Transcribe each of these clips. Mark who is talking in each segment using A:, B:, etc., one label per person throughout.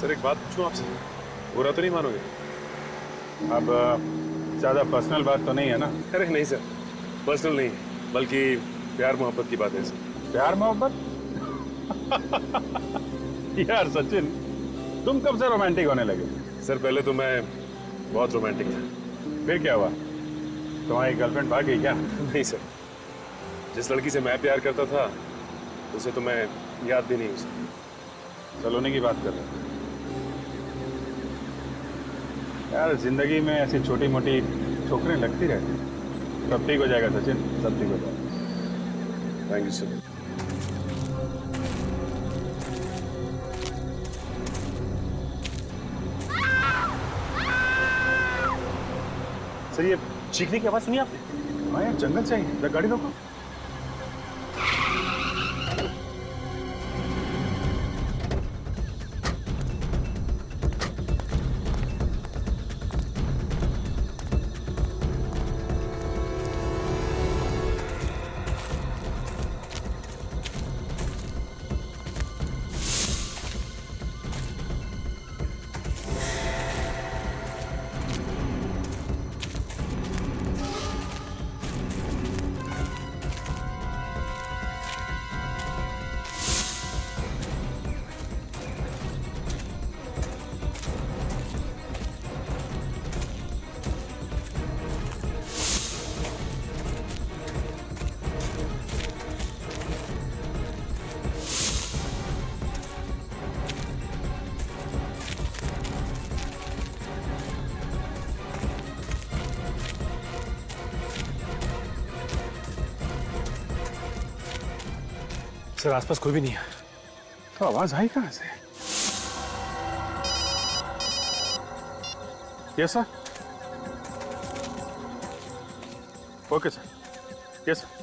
A: Sir एक बात पूछूं आपसे, बुरा तो नहीं मानोगे?
B: अब ज्यादा पर्सनल बात तो नहीं है ना?
A: अरे नहीं सर, पर्सनल नहीं, बल्कि प्यार मोहब्बत की बात है सर।
B: प्यार मोहब्बत? यार सचिन, तुम कब से रोमांटिक होने लगे?
A: सर पहले तो मैं बहुत रोमांटिक था।
B: फिर क्या हुआ? तुम्हारी गर्लफ्रेंड भाग गई क्या?
A: नहीं सर, जिस लड़की से मैं प्यार करता था उसे तो मैं याद भी नहीं हूँ सर।
B: सलोनी की बात कर रहे हो? यार जिंदगी में ऐसी छोटी मोटी ठोकरें लगती रहती हैं। सब ठीक हो जाएगा सचिन, सब ठीक हो जाएगा।
A: Thank you sir. सर ये चीखने की आवाज सुनी आपने?
B: हाँ यार, जंगल से आई। गाड़ी रोको।
A: सर आसपास कोई भी नहीं है।
B: तो आवाज आई कहां से? Yes sir. Okay sir. Yes sir.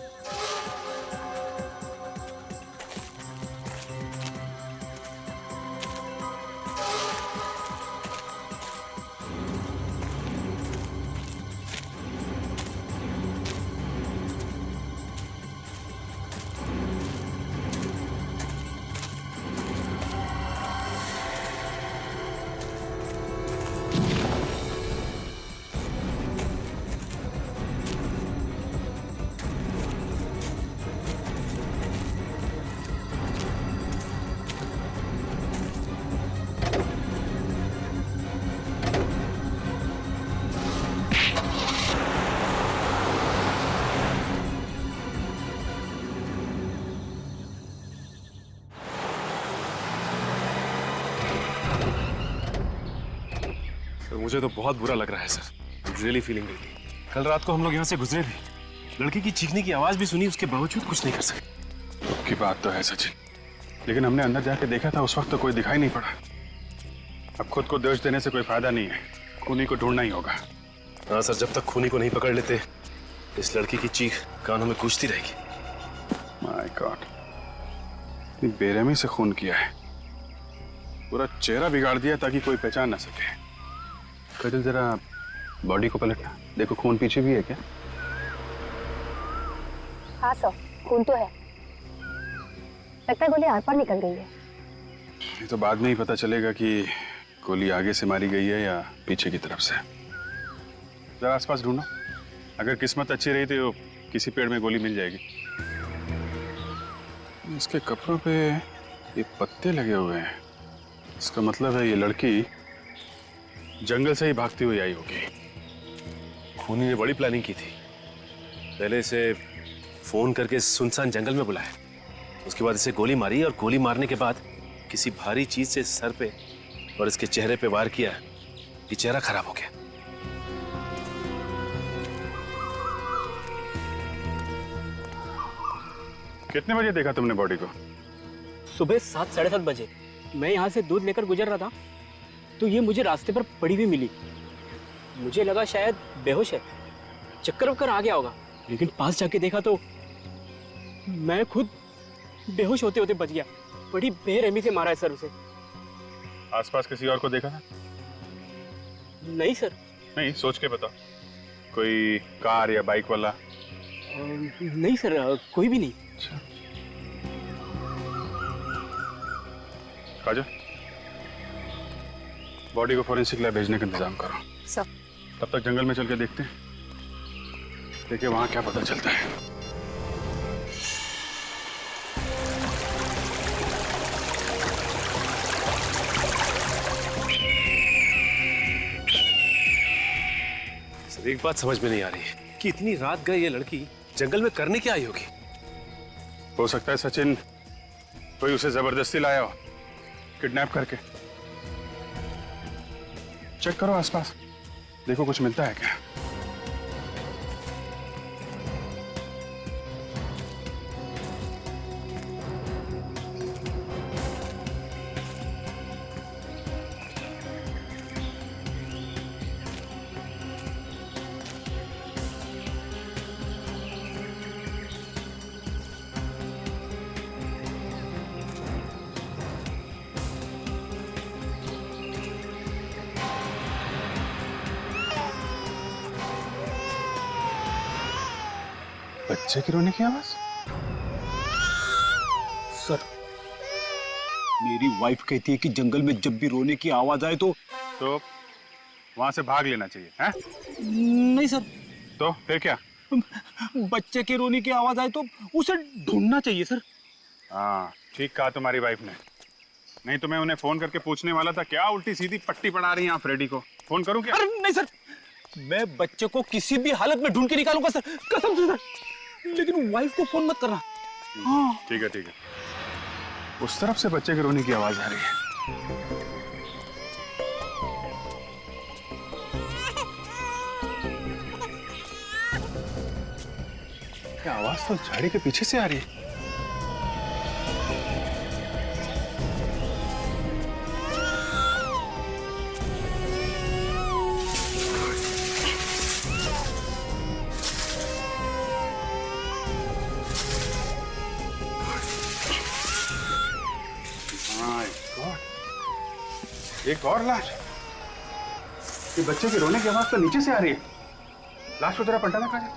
A: Sir मुझे तो बहुत बुरा लग रहा है सर, रियली फीलिंग रियली। कल रात को हम लोग यहाँ से गुजरे भी, लड़की की चीखने की आवाज भी सुनी, उसके बावजूद कुछ नहीं कर सके।
B: दुख की बात तो है सचिन, लेकिन हमने अंदर जाके देखा था, उस वक्त तो कोई दिखाई नहीं पड़ा। अब खुद को दोष देने से कोई फायदा नहीं है, खूनी को ढूंढना ही होगा।
A: हाँ सर, जब तक खूनी को नहीं पकड़ लेते इस लड़की की चीख कानों में गूंजती रहेगी।
B: माय गॉड, इतनी बेरहमी से खून किया है, पूरा चेहरा बिगाड़ दिया ताकि कोई पहचान ना सके। कजल जरा बॉडी को पलटना, देखो खून पीछे भी है क्या?
C: हाँ सर, खून तो है। लगता है गोली आर पार निकल गई है।
B: ये तो बाद में ही पता चलेगा कि गोली आगे से मारी गई है या पीछे की तरफ से। जरा आसपास ढूंढो, अगर किस्मत अच्छी रही तो किसी पेड़ में गोली मिल जाएगी। इसके कपड़ों पे ये पत्ते लगे हुए हैं, इसका मतलब है ये लड़की जंगल से ही भागती हुई आई होगी।
A: खूनी ने बड़ी प्लानिंग की थी, पहले इसे फोन करके सुनसान जंगल में बुलाया, उसके बाद इसे गोली मारी और गोली मारने के बाद किसी भारी चीज से सर पे और इसके चेहरे पे वार किया, ये चेहरा खराब हो गया।
B: कितने बजे देखा तुमने बॉडी को?
D: सुबह 7 साढ़े 7 बजे मैं यहाँ से दूध लेकर गुजर रहा था तो ये मुझे रास्ते पर पड़ी हुई मिली। मुझे लगा शायद बेहोश है, चक्कर वक्कर आ गया होगा, लेकिन पास जाके देखा तो मैं खुद बेहोश होते होते बच गया। बड़ी बेरहमी से मारा है सर उसे।
B: आसपास किसी और को देखा था?
D: नहीं सर।
B: नहीं, सोच के बताओ, कोई कार या बाइक वाला?
D: नहीं सर, कोई भी नहीं।
B: अच्छा, काजल बॉडी को फोरेंसिक लैब भेजने का इंतजाम करो।
C: सर।
B: तब तक जंगल में चल के देखते हैं, देखिए वहां क्या पता चलता है।
A: सर एक बात समझ में नहीं आ रही कि इतनी रात गए ये लड़की जंगल में करने क्या आई होगी।
B: हो सकता है सचिन कोई उसे जबरदस्ती लाया हो, किडनैप करके। चेक करो आसपास, देखो कुछ मिलता है क्या। बच्चे की रोने की आवाज?
E: सर, मेरी वाइफ कहती है कि जंगल में जब भी रोने की आवाज आए तो
B: वहां से भाग लेना चाहिए, हैं?
E: नहीं सर,
B: तो फिर क्या?
E: बच्चे के रोने की आवाज आए तो उसे ढूंढना चाहिए सर।
B: हाँ, ठीक कहा तुम्हारी वाइफ ने। नहीं तो मैं उन्हें फोन करके पूछने वाला था, क्या उल्टी सीधी पट्टी पड़ा रही हैं आप फ्रेडी को। फोन करूं क्या?
E: अरे नहीं सर, मैं बच्चे को किसी भी हालत में ढूंढ के निकालूंगा सर, कसम से सर। लेकिन वाइफ को फोन मत करना। हाँ
B: ठीक है ठीक है। उस तरफ से बच्चे के रोने की आवाज आ रही है। क्या आवाज तो झाड़ी के पीछे से आ रही है। एक और लाश। ये बच्चे के रोने की आवाज तो नीचे से आ रही है। लाश को जरा पलटाना काजे।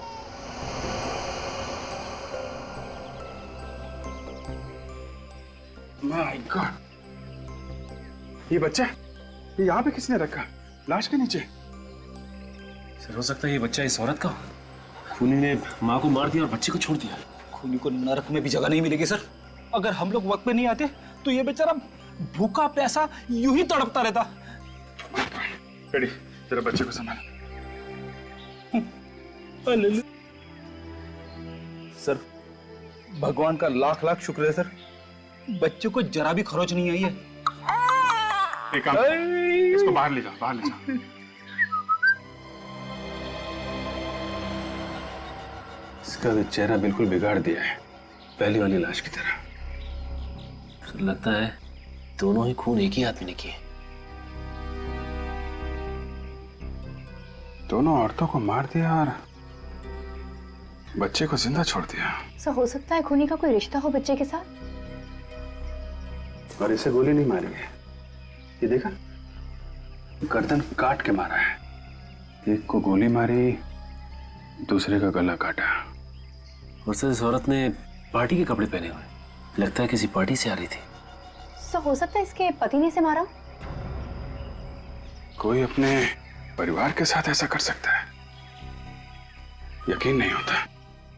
B: माय गॉड, ये बच्चा ये यहाँ पे किसने रखा? लाश के नीचे।
A: सर हो सकता है ये बच्चा इस औरत का, खूनी ने माँ को मार दिया और बच्चे को छोड़ दिया।
E: खूनी को नरक में भी जगह नहीं मिलेगी सर। अगर हम लोग वक्त पे नहीं आते तो ये बेचारा भूखा प्यासा यूं ही तड़पता रहता।
B: रेडी, तेरा बच्चे को संभाल।
E: सर भगवान का लाख लाख शुक्र है सर, बच्चे को जरा भी खरोच नहीं आई है।
B: एक काम, इसको बाहर ले जाओ, बाहर ले जाओ। इसका भी चेहरा बिल्कुल बिगाड़ दिया है, पहली वाली लाश की तरह।
A: सर लगता है दोनों ही खून एक ही आदमी ने किए।
B: दोनों औरतों को मार दिया और बच्चे को जिंदा छोड़ दिया।
C: सर हो सकता है खूनी का कोई रिश्ता हो बच्चे के साथ।
B: और इसे गोली नहीं मारी है, ये देखा, गर्दन काट के मारा है। एक को गोली मारी, दूसरे का गला काटा।
A: और सर इस औरत ने पार्टी के कपड़े पहने हुए, लगता है किसी पार्टी से आ रही थी।
C: सर हो सकता है इसके पति ने इसे मारा।
B: कोई अपने परिवार के साथ ऐसा कर सकता है? यकीन नहीं होता।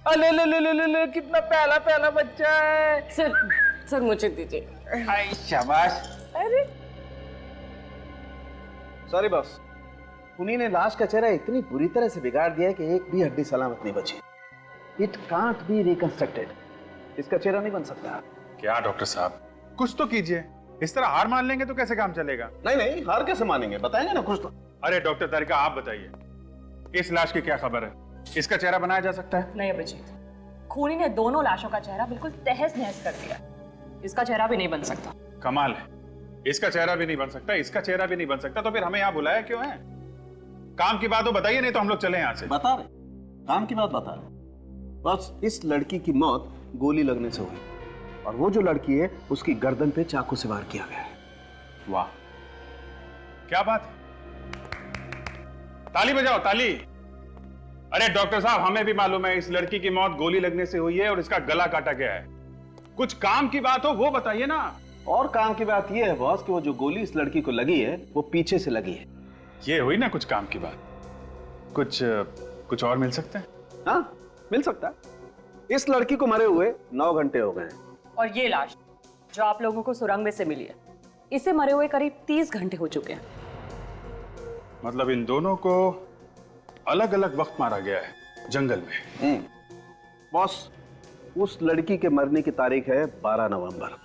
E: अले ले ले ले ले ले, कितना प्याला प्याला बच्चा है।
F: सर मुझे दीजिए।
E: आई शाबाश।
F: अरे
G: सॉरी बॉस, उन्हीं ने लाश का चेहरा इतनी बुरी तरह से बिगाड़ दिया है कि एक भी हड्डी सलामत नहीं बची। It can't be reconstructed. इसका चेहरा नहीं बन सकता।
B: क्या डॉक्टर साहब, कुछ तो कीजिए। इस तरह हार मान लेंगे तो कैसे काम चलेगा?
G: नहीं नहीं, हार कैसे मानेंगे, बताएंगे ना कुछ तो।
B: अरे डॉक्टर तारिका, आप बताइए, इस लाश की क्या खबर है? इसका चेहरा बनाया जा सकता है?
F: नहीं अभिजीत, खूनी ने दोनों लाशों का चेहरा बिल्कुल तहस नहस कर दिया। इसका चेहरा भी नहीं बन सकता।
B: कमाल है, इसका चेहरा भी नहीं बन सकता, इसका चेहरा भी नहीं बन सकता, तो फिर हमें यहाँ बुलाया क्यों है? काम की बात हो बताइए, नहीं तो हम लोग चले यहाँ से।
G: बता रहे, काम की बात बता रहे। बस इस लड़की की मौत गोली लगने से हुई, और वो जो लड़की है उसकी गर्दन पे चाकू से वार किया गया है।
B: वाह, क्या बात है, ताली बजाओ ताली। अरे डॉक्टर साहब, हमें भी मालूम है इस लड़की की मौत गोली लगने से हुई है और इसका गला काटा गया है। कुछ काम की बात हो वो बताइए ना।
G: और काम की बात यह है बॉस कि वो जो गोली इस लड़की को लगी है वो पीछे से लगी है।
B: ये हुई ना कुछ काम की बात। कुछ और मिल सकते हैं?
G: हाँ, मिल सकता है। इस लड़की को मरे हुए 9 घंटे हो गए हैं।
F: और ये लाश जो आप लोगों को सुरंग में से मिली है, इसे मरे हुए करीब 30 घंटे हो चुके हैं।
B: मतलब इन दोनों को अलग अलग वक्त मारा गया है जंगल में।
G: बॉस, उस लड़की के मरने की तारीख है 12 नवंबर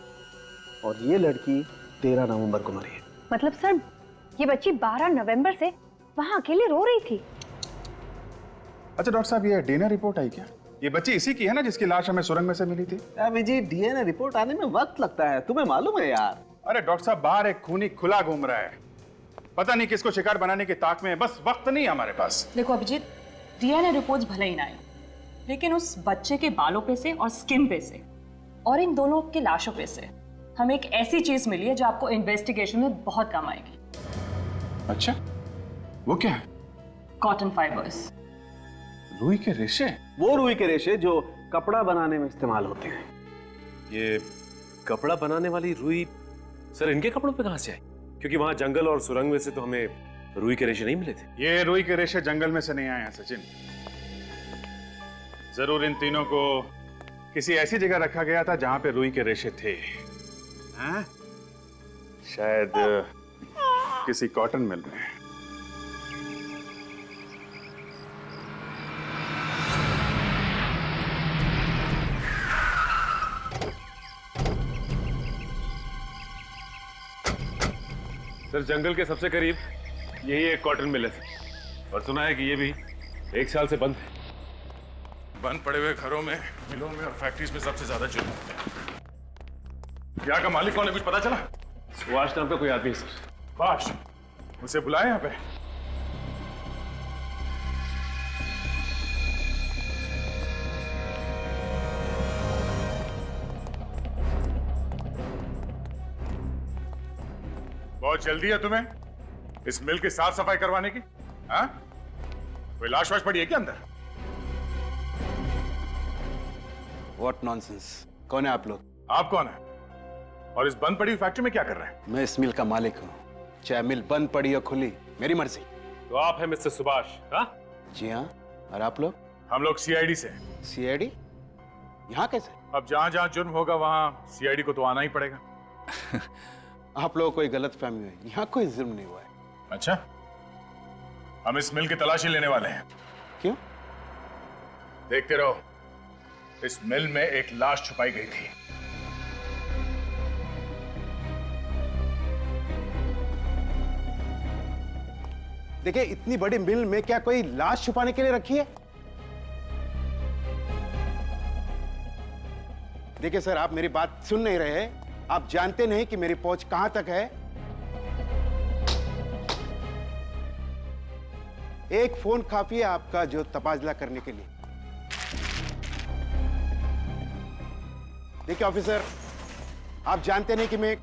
G: और ये लड़की 13 नवंबर को मरी है।
C: मतलब सर, ये बच्ची 12 नवंबर से वहां अकेले रो रही थी।
B: अच्छा डॉक्टर साहब, ये डीएनए रिपोर्ट आई क्या? ये बच्ची इसी की है ना जिसकी लाश हमें सुरंग में से मिली थी?
G: विजय, डीएनए रिपोर्ट आने में वक्त लगता है, तुम्हें मालूम है यार।
B: अरे डॉक्टर साहब, बाहर एक खूनी खुला घूम रहा है, पता नहीं किसको शिकार बनाने की ताक में है, बस वक्त नहीं है हमारे पास।
F: देखो अभिजीत, डीएनए रिपोर्ट्स भले ही ना आए, लेकिन उस बच्चे के बालों पे से और स्किन पे से और इन दोनों की लाशों पे से हमें एक ऐसी चीज मिली है जो आपको इन्वेस्टिगेशन में बहुत काम आएगी।
B: अच्छा, वो क्या है?
F: Cotton fibres.
B: रुई के रेशे?
G: वो रुई के रेशे जो कपड़ा बनाने में इस्तेमाल होते हैं।
A: ये कपड़ा बनाने वाली रुई सर इनके कपड़ों पे कहां से आई? क्योंकि वहां जंगल और सुरंग में से तो हमें रुई के रेशे नहीं मिले थे।
B: ये रुई के रेशे जंगल में से नहीं आए हैं सचिन। जरूर इन तीनों को किसी ऐसी जगह रखा गया था जहां पे रुई के रेशे थे। हाँ? शायद किसी कॉटन मिल में।
A: सर जंगल के सबसे करीब यही एक कॉटन मिल है और सुना है कि ये भी 1 साल से बंद है।
B: बंद पड़े हुए घरों में, मिलों में और फैक्ट्रीज में सबसे ज्यादा जुर्म होते हैं। यहाँ का मालिक कौन है, कुछ पता चला?
A: सुभाष नाम का कोई आदमी है सर।
B: बाश, उसे बुलाए यहाँ पे। बहुत जल्दी है तुम्हें इस मिल की साफ सफाई करवाने की? हाँ? कोई लाश वाश पड़ी है क्या अंदर?
H: What nonsense? कौन है आप लोग?
B: आप कौन है? और इस बंद पड़ी हुई फैक्ट्री में क्या कर रहे हैं?
H: मैं इस मिल का मालिक हूँ, चाहे मिल बंद पड़ी या खुली, मेरी मर्जी।
A: तो आप हैं मिस्टर सुभाष? हाँ
H: जी हाँ। और आप लोग?
B: हम लोग सीआईडी से।
H: सीआईडी? यहाँ कैसे?
B: अब जहां जहां जुर्म होगा वहां सीआईडी को तो आना ही पड़ेगा।
H: आप लोगों को कोई गलत फहमी है, यहाँ कोई जुर्म नहीं हुआ है।
B: अच्छा, हम इस मिल की तलाशी लेने वाले हैं।
H: क्यों?
B: देखते रहो, इस मिल में एक लाश छुपाई गई थी।
H: देखिए, इतनी बड़ी मिल में क्या कोई लाश छुपाने के लिए रखी है? देखिए सर, आप मेरी बात सुन नहीं रहे। आप जानते नहीं कि मेरी पहुंच कहां तक है। एक फोन काफी है आपका जो तबादला करने के लिए। देखिए ऑफिसर, आप जानते नहीं कि मैं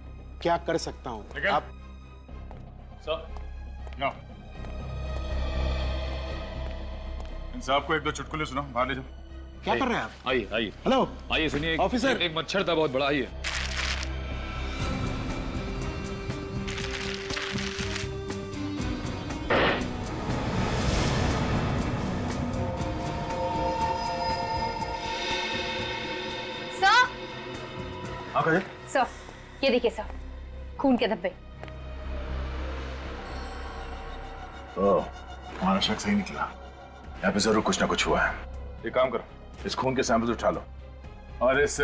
H: क्या कर सकता हूं। आप
B: सर, नो। इन साहब को 1-2 चुटकुले सुनाओ, बाहर ले जाओ।
H: क्या कर रहे हैं आप?
E: आइए आइए
H: हेलो
E: आइए, सुनिए।
H: ऑफिसर।
E: एक मच्छर था बहुत बड़ा। आइए।
C: सर,
B: हाँ कहे?
C: सर, ये देखिए सर, खून के धब्बे।
B: ओह, हमारा शक सही निकला। यहाँ पे जरूर कुछ ना कुछ हुआ है। एक काम करो, इस खून के सैंपल्स उठा लो और इस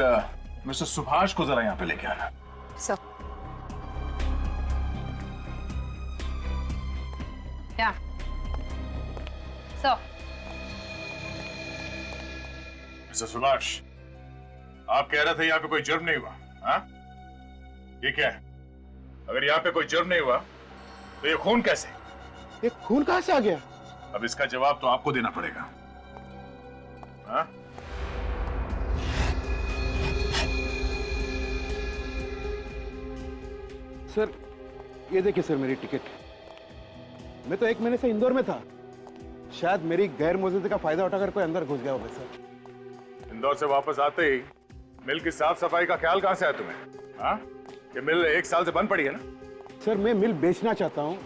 B: मिस्टर सुभाष को जरा यहाँ पे लेके आना।
C: सर, क्या? सर,
B: मिस्टर सुभाष, आप कह रहे थे यहाँ पे कोई जुर्म नहीं हुआ, हाँ? ये क्या है? अगर यहाँ पे कोई जुर्म नहीं हुआ तो ये खून कैसे?
H: ये खून कहां से आ गया?
B: अब इसका जवाब तो आपको देना पड़ेगा, हाँ?
H: सर, ये देखिए सर, मेरी टिकट। मैं तो 1 महीने से इंदौर में था। शायद मेरी गैर मौजूदगी का फायदा उठाकर कोई अंदर घुस गया होगा सर।
B: इंदौर से वापस आते ही मिल की साफ सफाई का ख्याल कहां से आया तुम्हें, हाँ?
I: ये मिल 1 साल से बंद पड़ी है ना?
H: सर मैं मिल बेचना चाहता हूँ,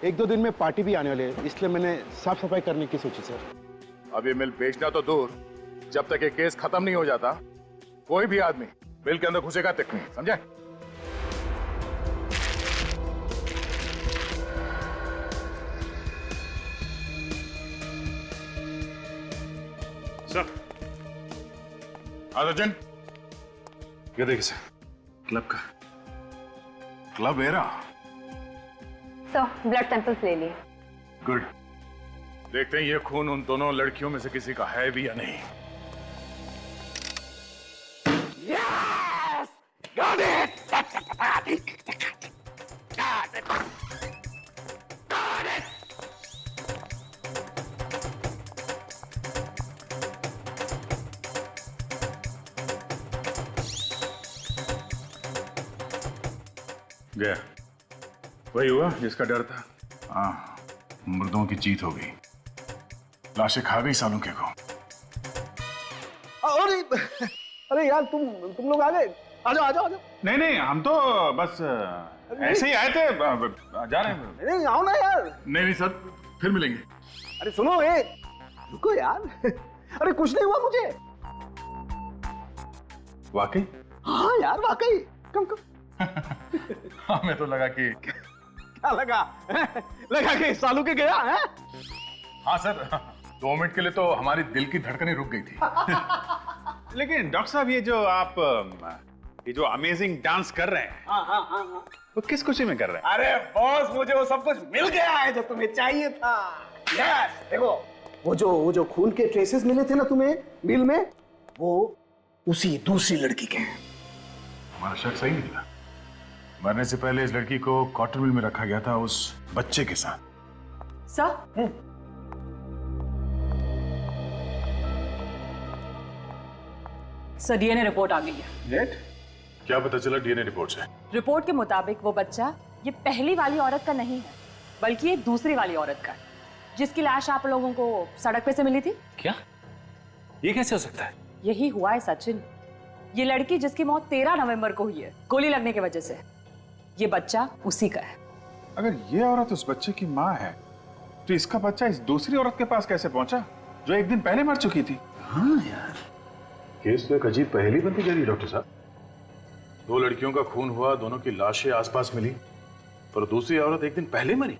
H: 1-2 दिन में पार्टी भी आने वाली है, इसलिए मैंने साफ सफाई करने की सोची सर।
I: अब ये मिल बेचना तो दूर, जब तक ये केस खत्म नहीं हो जाता कोई भी आदमी मिल के अंदर घुसेगा तक नहीं, समझे? सर अर्जुन,
A: ये देखिए सर, क्लब का।
I: Club era.
C: तो ब्लड सैंपल्स ले लिए।
I: गुड। देखते हैं ये खून उन दोनों लड़कियों में से किसी का है भी या नहीं। गया, वही हुआ जिसका डर था। हाँ, मुर्दों की जीत हो गई, लाशें खा गई सालों के को।
G: अरे यार तुम लोग आ गए, आ जाओ आ जाओ आ जाओ।
I: नहीं, हम तो बस ऐसे ही आए थे, जा रहे हैं।
G: नहीं आओ ना यार।
I: नहीं सर, फिर मिलेंगे।
G: अरे सुनो, रुको यार। अरे कुछ नहीं हुआ मुझे।
I: वाकई?
G: हाँ यार वाकई। कम
I: हमें तो लगा कि
G: क्या लगा? लगा कि सालू के गया है?
I: हाँ सर, 2 मिनट के लिए तो हमारी दिल की धड़कनें रुक गई थी।
B: लेकिन डॉक्टर साहब, ये जो अमेजिंग डांस कर रहे हैं,
G: हाँ।
B: वो किस खुशी में कर रहे हैं?
G: अरे बॉस, मुझे वो सब कुछ मिल गया है जो तुम्हें चाहिए था। यस, देखो वो जो खून के ट्रेसेस मिले थे ना तुम्हें मिल में, वो उसी दूसरी लड़की के हैं।
I: हमारा शक सही निकला। मरने से पहले इस लड़की को कॉटन मिल में रखा गया था उस बच्चे के साथ।
F: सर, सर डीएनए रिपोर्ट आ गई है।
I: क्या पता चला डीएनए रिपोर्ट से?
F: रिपोर्ट के मुताबिक वो बच्चा ये पहली वाली औरत का नहीं है, बल्कि ये दूसरी वाली औरत का है, जिसकी लाश आप लोगों को सड़क पे से मिली थी।
A: क्या? ये कैसे हो सकता है?
F: यही हुआ है सचिन। ये लड़की जिसकी मौत 13 नवंबर को हुई है गोली लगने की वजह से, ये बच्चा उसी का है।
B: अगर ये औरत उस बच्चे की माँ है, तो इसका बच्चा इस दूसरी औरत के पास कैसे पहुंचा जो 1 दिन पहले मर चुकी थी?
I: हाँ यार, केस तो एक अजीब पहेली बनती जा रही है डॉक्टर साहब। 2 लड़कियों का खून हुआ, दोनों की लाशें आसपास मिली, पर दूसरी औरत 1 दिन पहले मरी।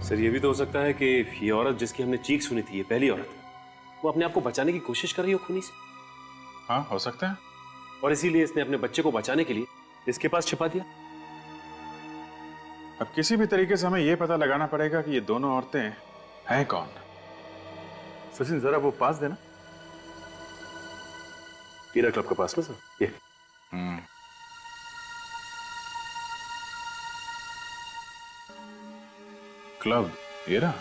A: सर ये भी तो हो सकता है कि ये औरत जिसकी हमने चीख सुनी थी, ये पहली औरत, वो अपने आप को बचाने की कोशिश कर रही हो खूनी से।
B: हाँ, हो सकता है।
A: और इसीलिए इसने अपने बच्चे को बचाने के लिए इसके पास छिपा दिया।
B: अब किसी भी तरीके से हमें यह पता लगाना पड़ेगा कि ये दोनों औरतें हैं कौन।
I: सचिन जरा वो पास देना।
A: हीरा क्लब के पास में सर, ये।
I: Club era.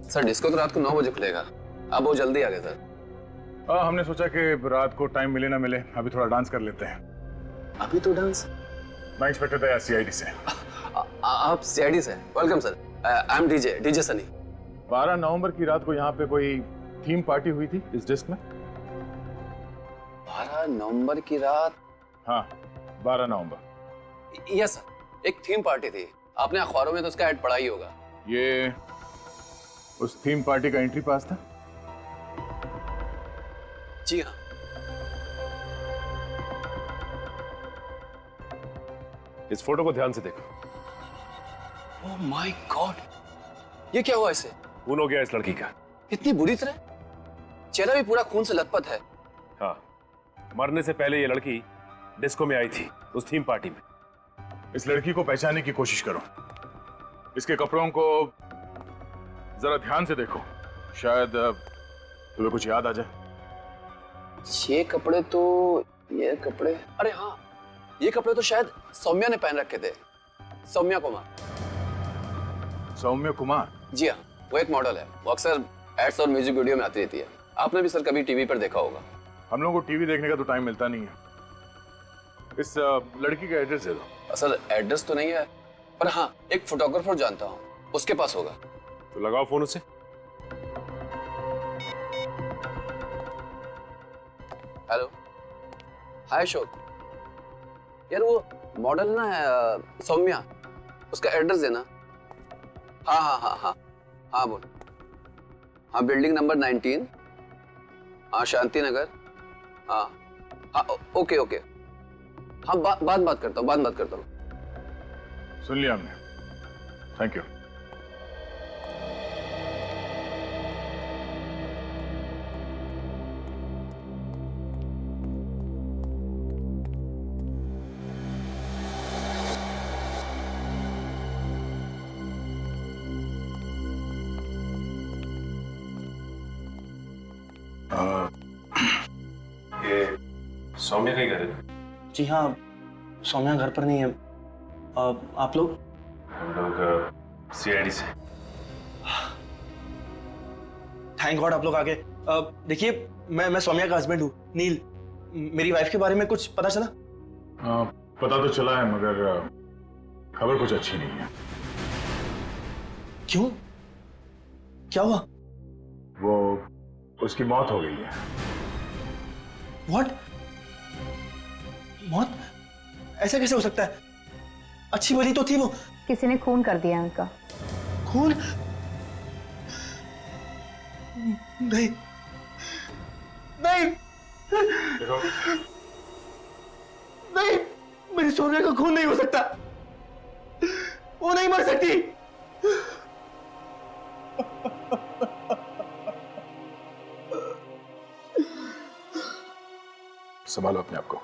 J: सर डिस्को तो रात को 9 बजे खुलेगा, आप बहुत जल्दी आ गए सर।
I: हमने सोचा कि रात को टाइम मिले ना मिले, अभी थोड़ा डांस कर लेते हैं।
J: अभी तो डांस?
I: मैं इंस्पेक्टर था सीआईडी से।
J: आप सीआईडी से? Welcome sir, I am DJ Sunny.
I: 12 नवंबर की रात को यहाँ पे कोई थीम पार्टी हुई थी इस डिस्क में।
J: 12 नवंबर की रात?
I: हाँ, 12 नवंबर।
J: यस सर, एक थीम पार्टी थी, आपने अखबारों में तो उसका ऐड पढ़ा ही होगा।
I: ये उस थीम पार्टी का एंट्री पास था?
J: जी हाँ।
A: इस फोटो को ध्यान से देखो।
J: ओह माय गॉड, ये क्या हुआ इसे?
A: खून हो गया इस लड़की का।
J: इतनी बुरी तरह? चेहरा भी पूरा खून से लथपथ है।
A: हाँ, मरने से पहले ये लड़की डिस्को में आई थी, उस थीम पार्टी में।
I: इस लड़की को पहचानने की कोशिश करो, इसके कपड़ों को जरा ध्यान से देखो, शायद तुम्हें कुछ याद आ जाए।
J: ये कपड़े अरे हाँ, ये कपड़े तो शायद सौम्या ने पहन रखे थे। सौम्या कुमार।
I: सौम्या कुमार? जी
J: हाँ, वो एक मॉडल है, वो अक्सर एड्स और म्यूजिक वीडियो में आती रहती है। आपने भी सर कभी टीवी पर देखा होगा।
I: हम लोगों को टीवी देखने का तो टाइम मिलता नहीं है। इस लड़की का एड्रेस दे दो।
J: सर एड्रेस तो नहीं है, पर हाँ, एक फोटोग्राफर जानता हूँ, उसके पास होगा।
A: तो लगाओ फोन उससे।
J: हेलो, हाय अशोक। यार वो मॉडल ना सौम्या, उसका एड्रेस देना। हाँ हाँ हाँ हाँ हाँ बोल। हाँ बिल्डिंग नंबर 19, हाँ शांति नगर। हाँ हाँ ओके ओके। हाँ बात करता हूँ।
I: सुन लिया हमने, थैंक यू।
A: ये सौम्या का ही घर है?
K: जी हाँ, सौम्या घर पर नहीं है। आप लोग?
A: हम लोग सीआईडी से।
K: थैंक गॉड आप लोग आ गए। देखिए मैं सौम्या का हस्बैंड हूँ, नील। मेरी वाइफ के बारे में कुछ पता चला?
I: पता तो चला है मगर खबर कुछ अच्छी नहीं है।
K: क्यों? क्या हुआ?
I: वो उसकी मौत हो गई है।
K: व्हाट? मौत? ऐसा कैसे हो सकता है? अच्छी भली तो थी वो।
C: किसी ने खून कर दिया उनका।
K: खून? नहीं नहीं नहीं, मेरी सोनिया का खून नहीं हो सकता। वो नहीं मर सकती।
I: संभालो अपने आप को।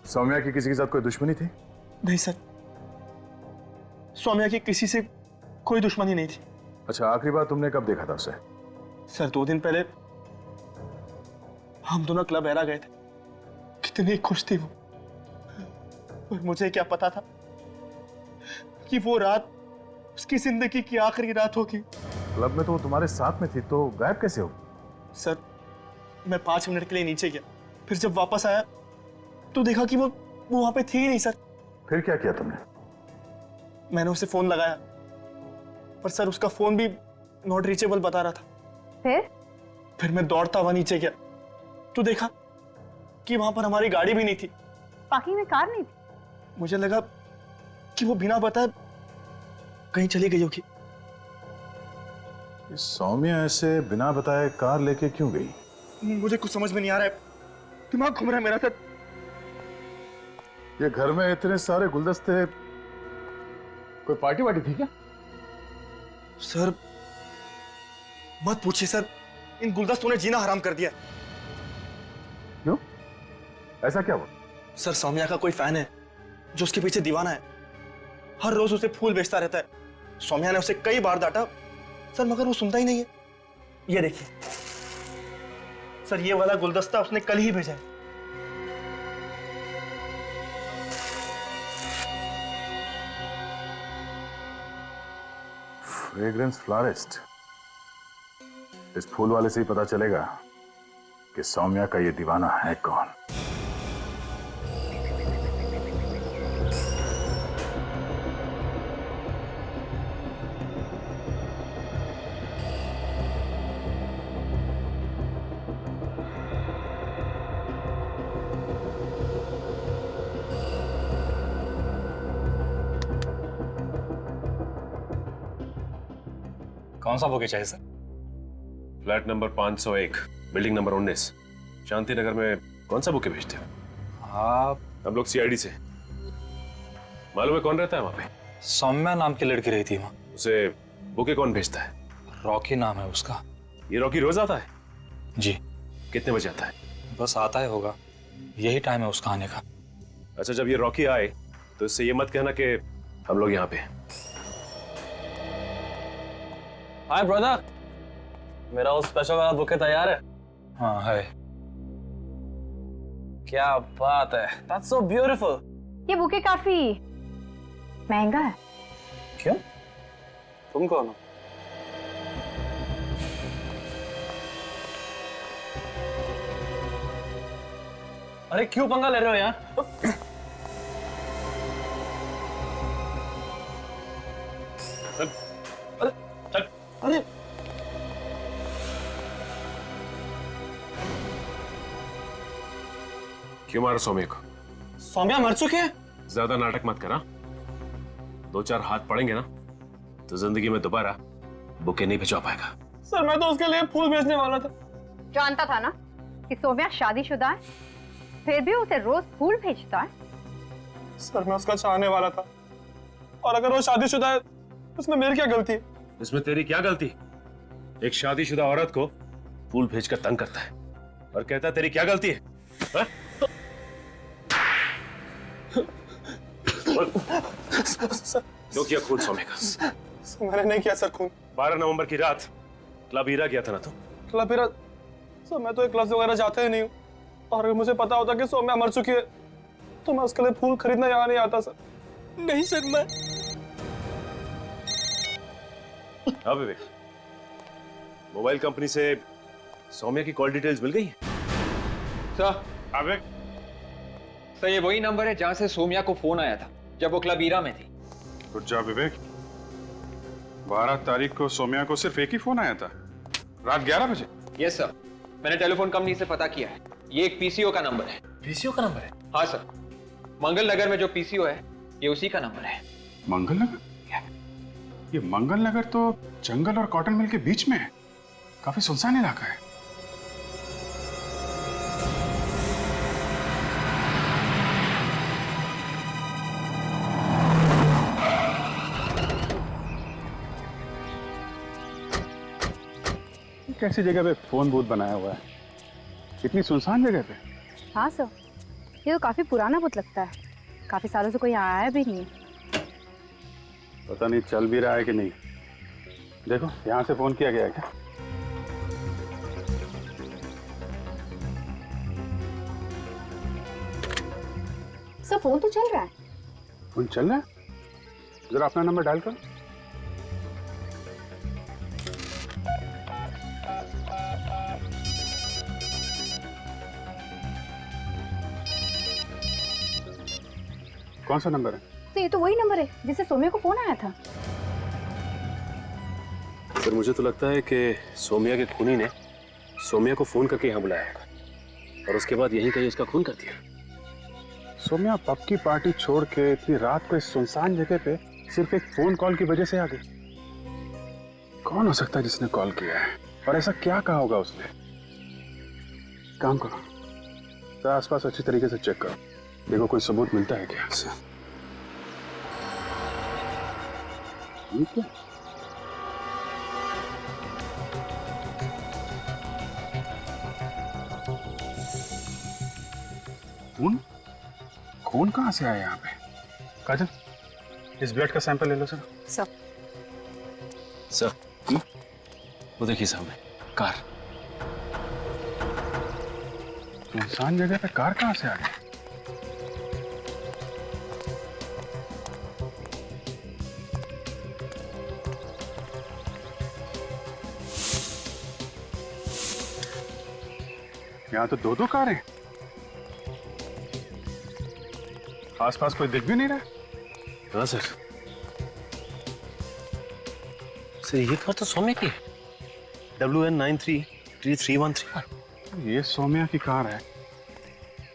I: सौम्या की किसी के साथ कोई दुश्मनी थी?
K: नहीं सर, सौम्या की किसी से कोई दुश्मनी नहीं थी।
I: अच्छा, आखिरी बार तुमने कब देखा था उसे?
K: सर 2 दिन पहले हम दोनों क्लब एरा गए थे। कितनी खुश थी वो, और मुझे क्या पता था कि वो रात उसकी जिंदगी की आखिरी रात होगी।
I: क्लब में तो वो तुम्हारे साथ में थी, तो गायब कैसे हो?
K: सर मैं 5 मिनट के लिए नीचे गया, फिर जब वापस आया तो देखा कि वो वहां पे थी ही नहीं। सर
I: फिर क्या किया तुमने?
K: मैंने उसे फोन लगाया, पर सर उसका फोन भी नॉट रीचेबल बता रहा था। फिर मैं दौड़ता हुआ नीचे गया तो देखा कि वहां पर हमारी गाड़ी भी नहीं थी।
C: पार्किंग में कार नहीं थी।
K: मुझे लगा कि वो बिना बताए कहीं चली गई होगी।
I: सौम्या ऐसे बिना बताए कार लेके क्यों गई?
K: मुझे कुछ समझ में नहीं आ रहा है, दिमाग घूम रहा है मेरा। सर
I: ये घर में इतने सारे गुलदस्ते, कोई पार्टी वार्टी थी क्या?
K: सर मत पूछिए सर, इन गुलदस्तों ने जीना हराम कर दिया।
I: क्यों? ऐसा क्या हुआ?
K: सर सौम्या का कोई फैन है जो उसके पीछे दीवाना है। हर रोज उसे फूल बेचता रहता है। सौम्या ने उसे कई बार डांटा सर, मगर वो सुनता ही नहीं है। ये देखिए सर, ये वाला गुलदस्ता उसने कल ही भेजा है।
I: Fragrance florist. इस फूल वाले से ही पता चलेगा कि सौम्या का ये दीवाना है कौन।
E: कौन सा बुके चाहिए sir?
A: Flat number 501, building number 19, Shanti Nagar में कौन सा बुके भेजते हो?
E: आप?
A: हम लोग सीआईडी से। मालूम है कौन रहता है वहां पे?
E: सौम्या नाम की लड़की रही थी वहां।
A: उसे बुके कौन भेजता है?
E: रॉकी नाम है उसका।
A: ये रॉकी रोज आता है?
E: जी।
A: कितने बजे आता है?
E: बस आता है होगा, यही टाइम है उसका आने का।
A: अच्छा, जब ये रॉकी आए तो इससे ये मत कहना कि हम लोग यहाँ पे हैं।
J: हाय ब्रदर, मेरा वो स्पेशल वाला बुके तैयार है?
E: हाँ है।
J: क्या बात है, दैट्स सो ब्यूटीफुल।
C: ये बुके काफी महंगा है।
J: क्यों? तुम कौन हो? अरे क्यों पंगा ले रहे हो यार?
A: क्यों मारा सौम्या को?
K: सौम्या मर चुकी है।
A: ज्यादा नाटक मत करा। 2-4 हाथ पड़ेंगे ना तो जिंदगी में दोबारा बुके नहीं भिजवा पाएगा।
K: सर मैं तो उसके लिए फूल भेजने वाला था।
C: जानता था ना कि सौम्या शादीशुदा है, फिर भी उसे रोज फूल भेजता है।
K: सर मैं उसका चाहने वाला था, और अगर वो शादीशुदा है उसमें मेरी क्या गलती है?
A: इसमें तेरी क्या गलती? एक शादीशुदा औरत को फूल भेजकर तंग करता है और कहता है तेरी क्या गलती है? हा? क्यों किया खून सौम्या का?
K: मैंने नहीं किया सर खून।
A: 12 नवंबर की रात क्लब हीरा गया था ना तू?
K: क्लब हीरा? सर मैं तो एक क्लब वगैरह जाते ही नहीं हूँ, और अगर मुझे पता होता कि सौम्या मर चुकी है तो मैं उसके लिए फूल खरीदने यहाँ नहीं आता सर। नहीं सर मैं।
A: हाँ विवेक, मोबाइल कंपनी से सौम्या की कॉल डिटेल्स मिल गई है?
L: सर ये वही नंबर है जहां से सौम्या को फोन आया था जब वो क्लब हीरा में थी।
B: रुक जा विवेक, 12 तारीख को सौम्या को सिर्फ एक ही फोन आया था, रात 11 बजे।
L: यस सर, मैंने टेलीफोन कंपनी से पता किया है, ये एक पीसीओ का नंबर है।
K: पीसीओ का नंबर है?
L: हाँ सर, मंगल नगर में जो पीसीओ है ये उसी का नंबर है।
B: मंगल नगर? ये मंगल नगर तो जंगल और कॉटन मिल के बीच में है, काफी सुनसान इलाका है। कैसी जगह पे फोन बूथ बनाया हुआ है, इतनी सुनसान जगह पे?
C: हाँ सर, ये तो काफी पुराना बुत लगता है, काफी सालों से कोई आया भी नहीं है।
B: पता नहीं चल भी रहा है कि नहीं। देखो यहाँ से फोन किया गया है क्या?
C: सर फोन तो चल रहा है।
B: फोन चल रहा है? जरा अपना नंबर डायल करो। कौन सा नंबर है?
C: तो ये तो वही नंबर है जिससे सौम्या को फोन आया था।
A: सर मुझे तो लगता है कि सौम्या के खूनी ने सौम्या को फोन करके यहाँ बुलाया होगा और उसके बाद यहीं कहीं उसका खून कर दिया।
B: सौम्या पब की पार्टी छोड़ के इतनी रात को इस सुनसान जगह पे सिर्फ एक फोन कॉल की वजह से आ गई। कौन हो सकता है जिसने कॉल किया है, और ऐसा क्या कहा होगा उसने? काम करो, तो आसपास अच्छी तरीके से चेक करो, देखो कोई सबूत मिलता है क्या। ठीक है। खून? खून कहाँ से आया यहाँ पे? काजल, इस ब्लड का सैंपल ले लो सर।
A: सर वो देखिए सामने कार।
B: सुनसान जगह पे कार कहाँ से आ गई? यहाँ तो 2-2 कारें। आसपास कोई दिख भी नहीं रहा।
A: हाँ सर, ये कार तो सौम्या की है। WN933313।
B: ये सौम्या की कार है,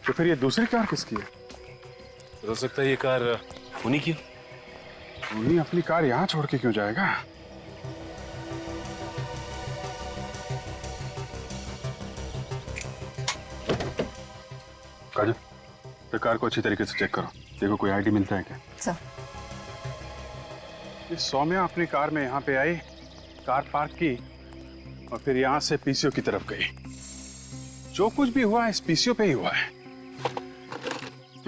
B: तो फिर ये दूसरी कार किसकी है?
A: हो सकता है ये कार खूनी की हो।
B: खूनी अपनी कार यहाँ छोड़ के क्यों जाएगा? काजल, तो कार को अच्छी तरीके से चेक करो, देखो कोई आईडी मिलता है क्या।
C: सर
B: ये सौम्या अपनी कार में यहाँ पे आई, कार पार्क की और फिर यहाँ से पीसीओ की तरफ गई। जो कुछ भी हुआ इस पीसीओ पे ही हुआ है।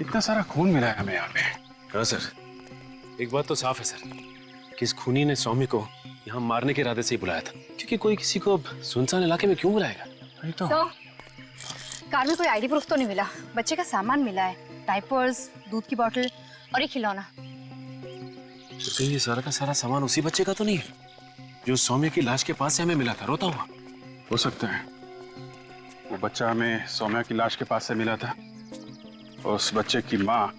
B: इतना सारा खून मिला है हमें यहाँ पे।
A: हाँ सर, एक बात तो साफ है सर कि इस खूनी ने सौम्या को यहाँ मारने के इरादे से ही बुलाया था, क्योंकि कोई किसी को सुनसान इलाके में क्यों बुलाएगा?
B: वही तो।
C: कार में कोई आईडी प्रूफ तो नहीं मिला, बच्चे का सामान मिला है, डायपर्स, दूध की बोतल और एक खिलौना।
A: तो कहीं ये सारा का सारा सामान उसी बच्चे का तो नहीं है जो सौम्या की लाश के पास से हमें मिला था रोता हुआ?
B: हो सकता है वो बच्चा हमें सौम्या की लाश के पास से मिला था और उस बच्चे की माँ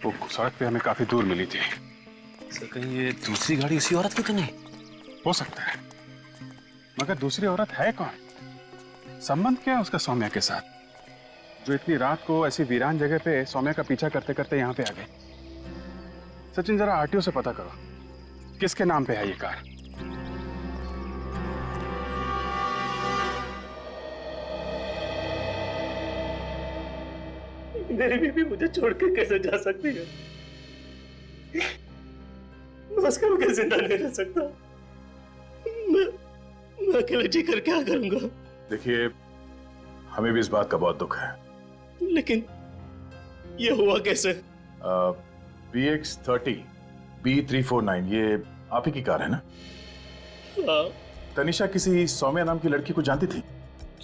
B: वो सड़क पे हमें काफी दूर मिली थी।
A: सर कहीं ये दूसरी गाड़ी उसी औरत की तो नहीं?
B: हो सकता है, मगर दूसरी औरत है कौन? संबंध क्या है उसका सौम्या के साथ? जो इतनी रात को ऐसी वीरान जगह पे सौम्या का पीछा करते करते यहाँ पे आ गए। सचिन, जरा आरटीओ से पता करो किसके नाम पे है ये कार।
A: मेरी बीवी मुझे छोड़कर कैसे जा सकती है? मैं उसके बगैर जिंदा नहीं रह सकता। मैं अकेले जी कर क्या करूंगा?
I: देखिए, हमें भी इस बात का बहुत दुख है,
A: लेकिन ये हुआ कैसे?
I: BX30 B349 ये आप ही की कार है ना?
A: हाँ।
I: तनिषा किसी सौम्या नाम की लड़की को जानती थी?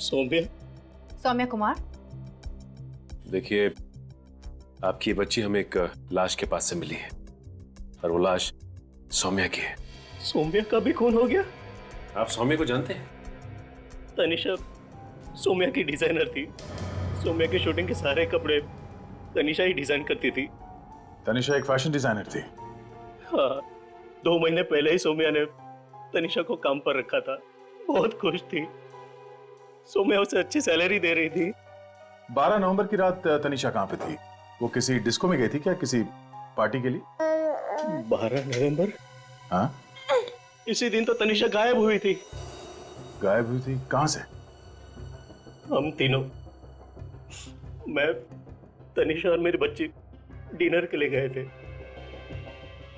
C: सौम्या कुमार।
A: देखिए, आपकी ये बच्ची हमें एक लाश के पास से मिली है और वो लाश सौम्या की है। सौम्या का भी खून हो गया? आप सौम्या को जानते हैं? तनिषा सौम्या की डिजाइनर थी। सौम्या की शूटिंग के सारे कपड़े तनिषा ही डिजाइन करती थी।
I: तनिषा एक फैशन डिजाइनर थी?
A: हाँ, 2 महीने पहले ही सौम्या ने तनिषा को काम पर रखा था। बहुत खुश थी। सौम्या उसे अच्छी सैलरी दे रही थी।
I: 12 नवंबर की रात तनिषा कहाँ पे थी? वो किसी डिस्को में गई थी क्या, किसी पार्टी के लिए?
A: 12 नवंबर?
I: हाँ,
A: इसी दिन तो तनिषा गायब हुई थी।
I: गायब हुई थी? कहाँ से?
A: हम तीनों, मैं, तनिषा और मेरी बच्ची डिनर के लिए गए थे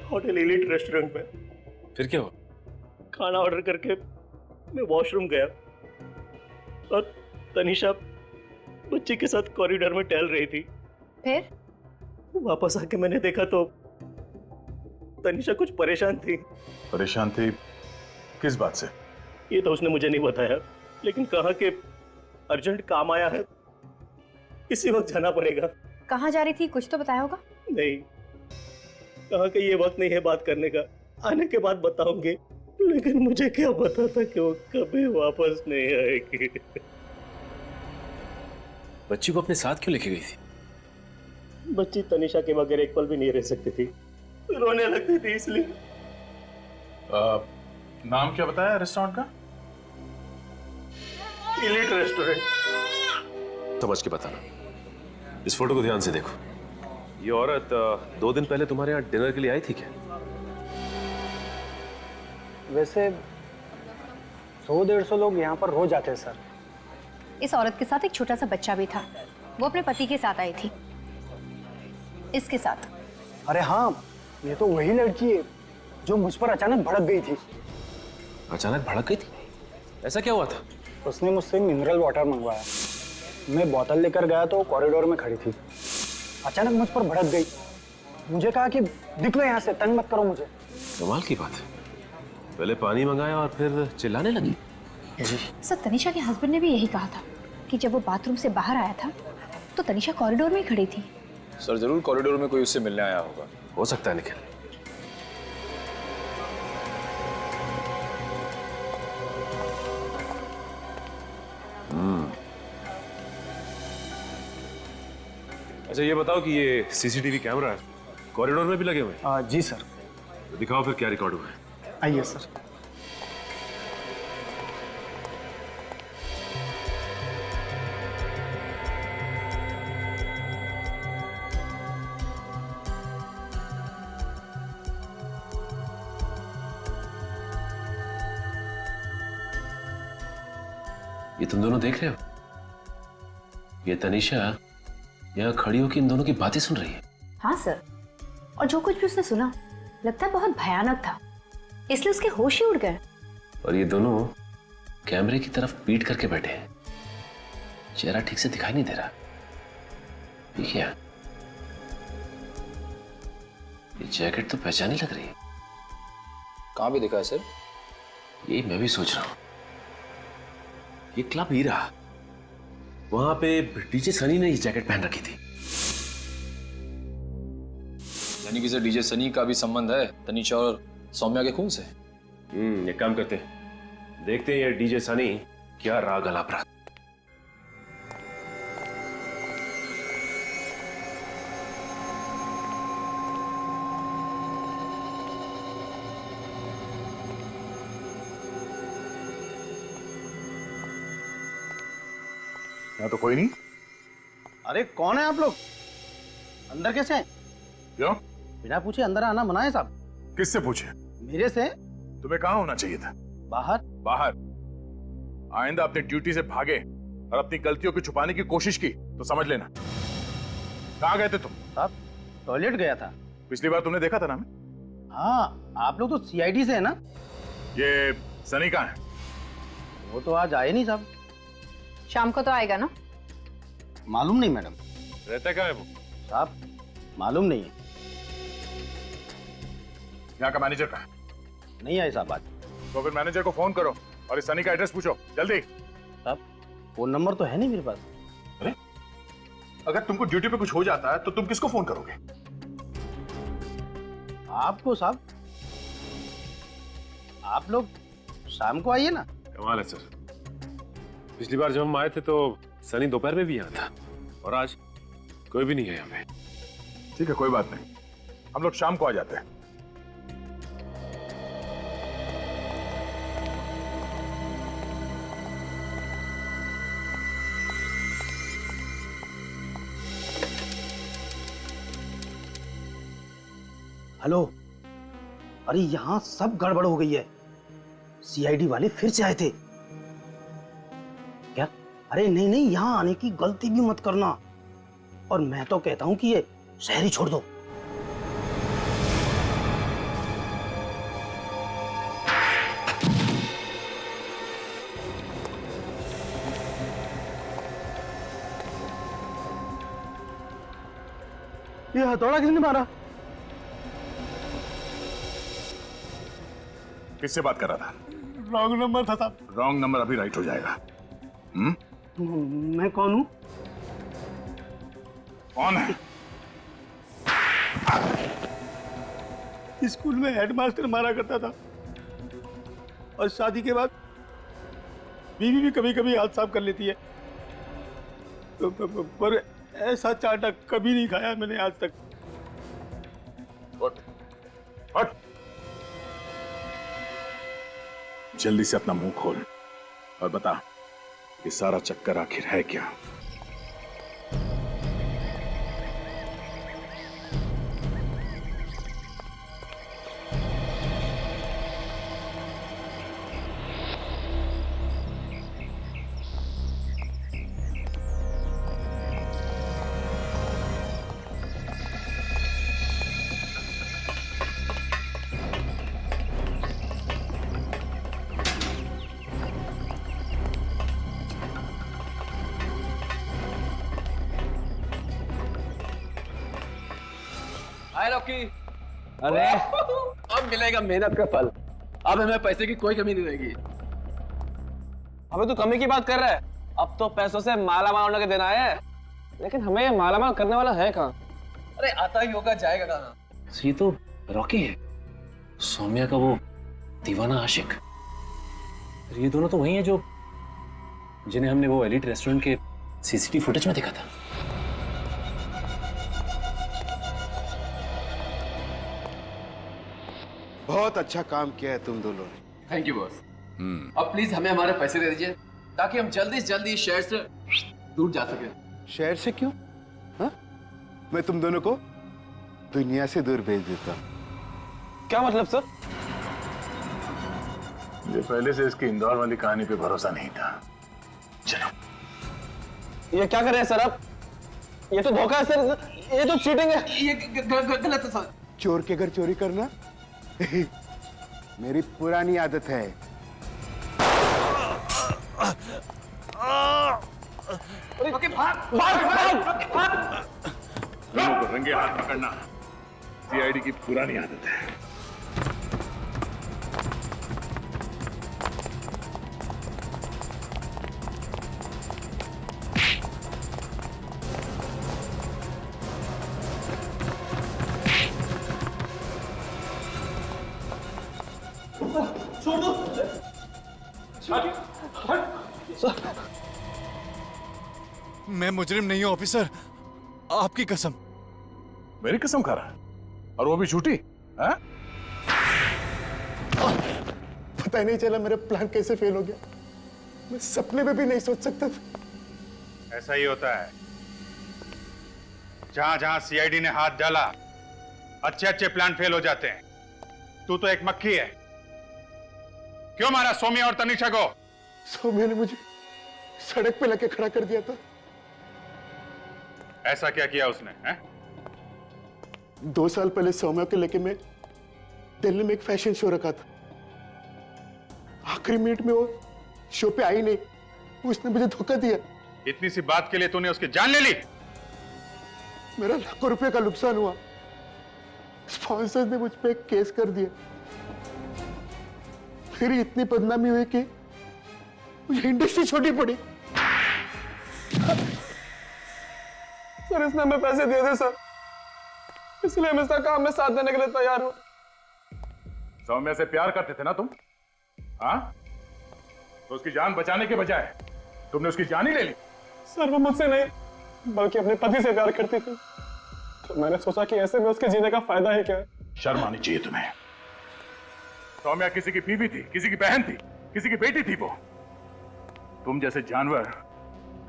A: होटल एलिट रेस्टोरेंट में। फिर क्या हुआ? खाना ऑर्डर करके मैं वॉशरूम गया और तनिषा बच्ची के साथ कॉरिडोर में टहल रही थी।
C: फिर
A: वापस आके मैंने देखा तो तनिषा कुछ परेशान थी।
I: परेशान थी किस बात से?
A: ये तो उसने मुझे नहीं बताया, लेकिन कहा कि अर्जेंट काम आया है, इसी वक्त जाना पड़ेगा।
C: कहाँ जा रही थी, कुछ तो बताया होगा?
A: नहीं, कहा कि ये वक्त नहीं है बात करने का, आने के बाद बताऊंगी। लेकिन मुझे क्या पता था कि वो कभी वापस नहीं आएगी। बच्ची को अपने साथ क्यों लेके गई थी? बच्ची तनिषा के बगैर एक पल भी नहीं रह सकती थी, रोने लगती थी इसलिए।
I: नाम क्या बताया रेस्टोरेंट का?
A: Elite restaurant. समझ के बताना। इस फोटो को ध्यान से देखो। ये औरत 2 दिन पहले तुम्हारे यहाँ डिनर के लिए आई थी क्या?
D: वैसे 100-150 लोग यहाँ पर रोज आते हैं सर।
C: इस औरत के साथ एक छोटा सा बच्चा भी था। वो अपने पति के साथ आई थी, इसके साथ।
D: अरे हाँ, ये तो वही लड़की है जो मुझ पर अचानक भड़क गई थी।
A: अचानक भड़क गई थी? ऐसा क्या हुआ था?
D: उसने मुझसे मिनरल वाटर मंगवाया। मैं बोतल लेकर गया तो कॉरिडोर में खड़ी थी। अचानक मुझ पर भड़क गई। मुझे कहा कि निकलो यहाँ से, तंग मत करो मुझे।
A: कमाल की बात है। पहले पानी मंगाया और फिर चिल्लाने लगी।
C: सर, तनिषा के हस्बैंड ने भी यही कहा था कि जब वो बाथरूम से बाहर आया था तो तनिषा कॉरिडोर में ही खड़ी थी।
L: सर, जरूर कॉरिडोर में कोई उससे मिलने आया होगा।
A: हो सकता है निखिल। अच्छा, ये बताओ कि ये सीसीटीवी कैमरा कॉरिडोर में भी लगे हुए हैं?
D: जी सर।
A: तो दिखाओ फिर क्या रिकॉर्ड हुआ है।
D: आइए सर।
A: ये तुम दोनों देख रहे हो? ये तनिषा यहाँ खड़ी होकर इन दोनों की बातें सुन रही है।
C: हाँ सर, और जो कुछ भी उसने सुना लगता है बहुत भयानक था, इसलिए उसके होश ही उड़ गए।
A: और ये दोनों कैमरे की तरफ पीट करके बैठे हैं। चेहरा ठीक से दिखाई नहीं दे रहा। ये क्या? ये जैकेट तो पहचानी लग रही है।
L: कहाँ भी दिखा है सर?
A: यही मैं भी सोच रहा हूँ। ये क्लब हीरा, वहां पे डीजे सनी ने ये जैकेट पहन रखी थी।
L: यानी कि सर डीजे सनी का भी संबंध है तनिषा और सौम्या के खून से?
A: एक काम करते हैं, देखते हैं ये डीजे सनी क्या राग अलाप रहा।
I: यहाँ तो कोई नहीं।
G: अरे कौन है आप लोग? अंदर कैसे हैं?
I: क्यों?
G: बिना पूछे अंदर आना मना है साहब।
I: किससे पूछे?
G: मेरे से।
I: तुम्हें कहाँ होना चाहिए था?
G: बाहर।
I: बाहर? आइंदा अपनी ड्यूटी से भागे और अपनी गलतियों को छुपाने की कोशिश की तो समझ लेना। कहाँ गए थे तुम?
G: साहब टॉयलेट गया था।
I: पिछली बार तुमने देखा था ना हमें?
G: हाँ, आप लोग तो सीआईडी से है ना?
I: ये सनी कहाँ है?
G: वो तो आज आए नहीं साहब।
C: शाम को तो आएगा ना?
G: मालूम नहीं मैडम।
I: रहता कहाँ है वो?
G: साहब मालूम नहीं है।
I: यहाँ का मैनेजर कहाँ है?
G: नहीं आए साहब आज।
I: तो फिर मैनेजर को फोन करो और इस सनी का एड्रेस पूछो जल्दी।
G: साहब फोन नंबर तो है नहीं मेरे पास।
I: अरे अगर तुमको ड्यूटी पे कुछ हो जाता है तो तुम किसको फोन करोगे?
G: आपको साहब। आप लोग शाम को आइए ना।
A: कमाल है सर, पिछली बार जब हम आए थे तो सनी दोपहर में भी यहाँ था और आज कोई भी नहीं है यहाँ पे।
I: ठीक है कोई बात नहीं, हम लोग शाम को आ जाते हैं।
G: हेलो, अरे यहाँ सब गड़बड़ हो गई है। सीआईडी वाले फिर से आए थे क्या? अरे नहीं नहीं, यहाँ आने की गलती भी मत करना। और मैं तो कहता हूँ कि ये शहर ही छोड़ दो। ये हथौड़ा किसने मारा?
I: किससे बात कर रहा था?
G: रॉन्ग नंबर था साहब।
I: रॉन्ग नंबर अभी राइट हो जाएगा।
G: मैं कौन हूँ?
I: कौन है?
G: स्कूल में हेडमास्टर मारा करता था और शादी के बाद बीवी भी कभी कभी हाथ साफ कर लेती है। पर ऐसा चाटा कभी नहीं खाया मैंने आज तक।
I: उठ, उठ। जल्दी से अपना मुंह खोल और बता ये सारा चक्कर आखिर है क्या?
J: हाय रॉकी। अरे अब मिलेगा मेहनत का फल। अब हमें पैसे की कोई कमी नहीं रहेगी।
K: अबे तू कमी की बात कर रहा है? अब तो पैसों से माला माल होने के दिन आए हैं, लेकिन हमें ये माला माल करने वाला है कहाँ?
J: अरे आता ही होगा, जाएगा कहाँ?
A: ये तो रॉकी है, सौम्या का वो दीवाना आशिक। ये दोनों तो वही हैं जो जिन्हें हमने वो एलिट रेस्टोरेंट के सीसीटीवी फुटेज में देखा था।
H: बहुत अच्छा काम किया है तुम दोनों ने।
J: Thank you boss. अब प्लीज हमें हमारे पैसे दे दीजिए ताकि हम जल्दी से जल्दी इस शहर से दूर जा सके।
H: शहर से क्यों? हाँ? मैं तुम दोनों को दुनिया से दूर भेज देता हूँ।
K: क्या मतलब सर?
I: मुझे पहले से इसकी इंदौर वाली कहानी पे भरोसा नहीं था। चलो।
K: ये क्या कर रहे हैं सर आप? ये तो धोखा है सर, ये तो चीटिंग है।
J: ये गलत है सर।
H: चोर के घर चोरी करना मेरी पुरानी आदत है।
J: ओके, भाग।
I: दोनों को रंगे हाथ पकड़ना सीआईडी की पुरानी आदत है।
K: छोड़ दो।
M: मैं मुजरिम नहीं हूं ऑफिसर, आपकी कसम।
I: मेरी कसम खा रहा है और वो भी झूठी? हाँ?
H: पता ही नहीं चला मेरा प्लान कैसे फेल हो गया। मैं सपने में भी नहीं सोच सकता था।
I: ऐसा ही होता है,
B: जहां जहां सीआईडी ने हाथ डाला अच्छे अच्छे प्लान फेल हो जाते हैं। तू तो एक मक्खी है। क्यों मारा सौम्या और तनिषा को?
H: सौम्या ने मुझे सड़क पे लेके खड़ा कर दिया था।
B: ऐसा क्या किया उसने है?
H: 2 साल पहले सौम्या के लेके मैं दिल्ली में एक फैशन शो रखा था। आखिरी मिनट में वो शो पे आई नहीं, उसने मुझे धोखा दिया।
B: इतनी सी बात के लिए तूने उसकी जान ले ली?
H: मेरा लाखों रुपए का नुकसान हुआ। स्पॉन्सर ने मुझ पे एक केस कर दिया। मेरी इतनी बदनामी हुई कि मुझे इंडस्ट्री छोड़नी पड़ी।
K: सर इसने हमें पैसे दिए थे सर, इसलिए हम इसका काम में साथ देने के लिए तैयार हूं।
I: सौम्या से प्यार करते थे ना तुम? हाँ, तो उसकी जान बचाने के बजाय तुमने उसकी जान ही ले ली।
K: सर वो मुझसे नहीं बल्कि अपने पति से प्यार करती थी, तो मैंने सोचा कि ऐसे में उसके जीने का फायदा है क्या।
I: शर्म आनी चाहिए तुम्हें। सौम्या किसी की बीवी थी, किसी की बहन थी, किसी की बेटी थी वो। तुम जैसे जानवर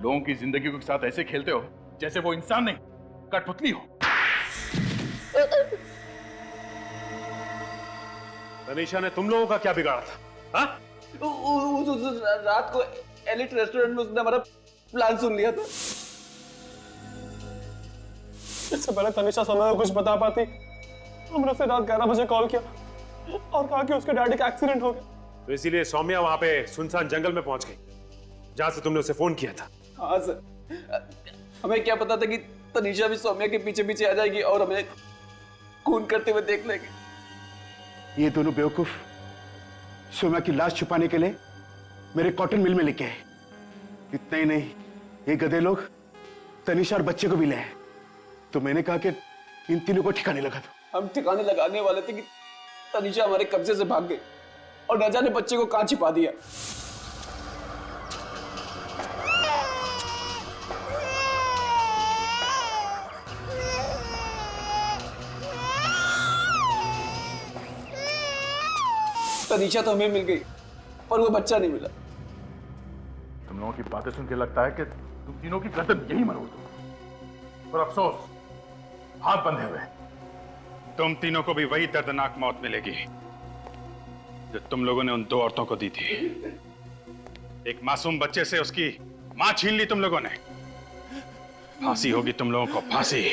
I: लोगों की जिंदगी के साथ ऐसे खेलते हो जैसे वो इंसान नहीं कठपुतली हो।
A: तनीषा ने तुम लोगों का क्या बिगाड़ा था? हाँ?
J: रात को एलिट रेस्टोरेंट में उसने हमारा प्लान सुन लिया था।
K: इससे पहले तनिषा सौम्या को कुछ बता पाती, हमने उसे रात 11 बजे कॉल किया और कहा कि उसके डैडी का एक्सीडेंट हो गया।
A: तो इसीलिए सौम्या वहां पे सुनसान जंगल में पहुंच गई जहां से तुमने उसे फोन किया था।
J: हाँ सर, हमें क्या पता था कि तनिषा भी सौम्या के पीछे पीछे आ जाएगी और हमें खून करते हुए देख लेंगे।
H: ये दोनों बेवकूफ सौम्या की लाश छुपाने के लिए मेरे कॉटन मिल में लेके आए। इतना ही नहीं, ये गधे लोग तनिषा और बच्चे को भी ले आए। तो मैंने कहा कि इन तीनों को ठिकाने लगा दो।
J: हम ठिकाने लगाने वाले थे कि तनिषा हमारे कब्जे से भाग गई और न जाने बच्चे को कहां छिपा दिया। तनिषा तो हमें मिल गई पर वो बच्चा नहीं मिला।
I: तुम लोगों की बातें सुन के लगता है कि तुम तीनों की गर्दन यही मरोड़ दो। पर अफसोस, हाथ बंधे हुए।
B: तुम तीनों को भी वही दर्दनाक मौत मिलेगी जो तुम लोगों ने उन 2 औरतों को दी थी। एक मासूम बच्चे से उसकी मां छीन ली तुम लोगों ने। फांसी होगी तुम लोगों को, फांसी।